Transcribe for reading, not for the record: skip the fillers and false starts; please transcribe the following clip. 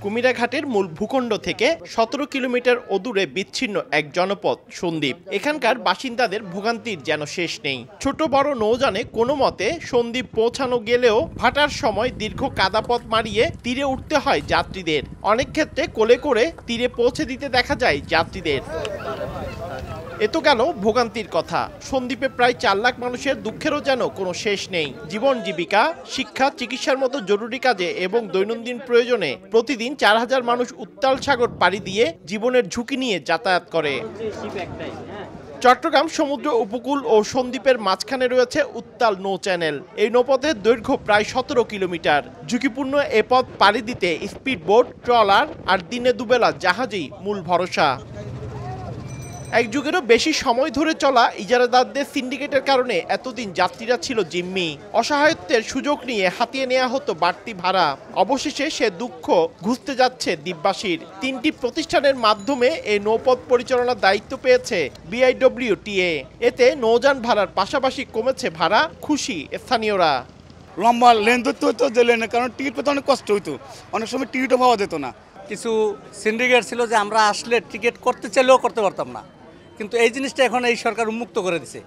কুমিরাঘাটের মূল ভূখণ্ড থেকে ১৭ কিলোমিটার অদূরে বিচ্ছিন্ন এক জনপদ সন্দ্বীপ। এখানকার বাসিন্দাদের ভোগান্তির যেন শেষ নেই। ছোট বড় নৌযানে কোনো মতে সন্দ্বীপ পৌঁছানো গেলেও ভাটার সময় দীর্ঘ কাদাপথ মারিয়ে তীরে উঠতে হয় যাত্রীদের। অনেক ক্ষেত্রে কোলে করে তীরে পৌঁছে দিতে দেখা যায় যাত্রীদের। এ তো গেল ভোগান্তির কথা। সন্দ্বীপে প্রায় ৪ লাখ মানুষের দুঃখেরও যেন কোনো শেষ নেই। জীবন জীবিকা, শিক্ষা, চিকিৎসার মতো জরুরি কাজে এবং দৈনন্দিন প্রয়োজনে প্রতিদিন ৪,০০০ মানুষ উত্তাল সাগর পাড়ি দিয়ে জীবনের ঝুঁকি নিয়ে যাতায়াত করে। চট্টগ্রাম সমুদ্র উপকূল ও সন্দ্বীপের মাঝখানে রয়েছে উত্তাল নৌ চ্যানেল। এই নৌপথের দৈর্ঘ্য প্রায় ১৭ কিলোমিটার। ঝুঁকিপূর্ণ এ পথ পাড়ি দিতে স্পিড বোট, ট্রলার আর দিনে দুবেলা জাহাজই মূল ভরসা। এক যুগেরও বেশি সময় ধরে চলা ইজারাদারদের সিন্ডিকেটের কারণে এতদিন যাত্রীরা ছিল জিম্মি। অসহায়ত্বের সুযোগ নিয়ে হাতিয়ে নেওয়া হতো বাড়তি ভাড়া। অবশেষে সে দুঃখ ঘুচতে যাচ্ছে দ্বীপবাসীর। ৩টি প্রতিষ্ঠানের মাধ্যমে এই নৌপথ পরিচালনার দায়িত্ব পেয়েছে বিআইডব্লিউটিএ। এতে নৌযান ভাড়ার পাশাপাশি কমেছে ভাড়া, খুশি স্থানীয়রা। লম্বা লেন ধরতে হতো যে লেনে, কারণ টিকিট পেতে অনেক কষ্ট হইতো, অনেক সময় টিকিটও পাওয়া যেত না। কিছু সিন্ডিকেট ছিল যে আমরা আসলে টিকিট করতে চাইলেও করতে পারতাম না, কিন্তু এই জিনিসটা এখন এই সরকার উন্মুক্ত করে দিছে।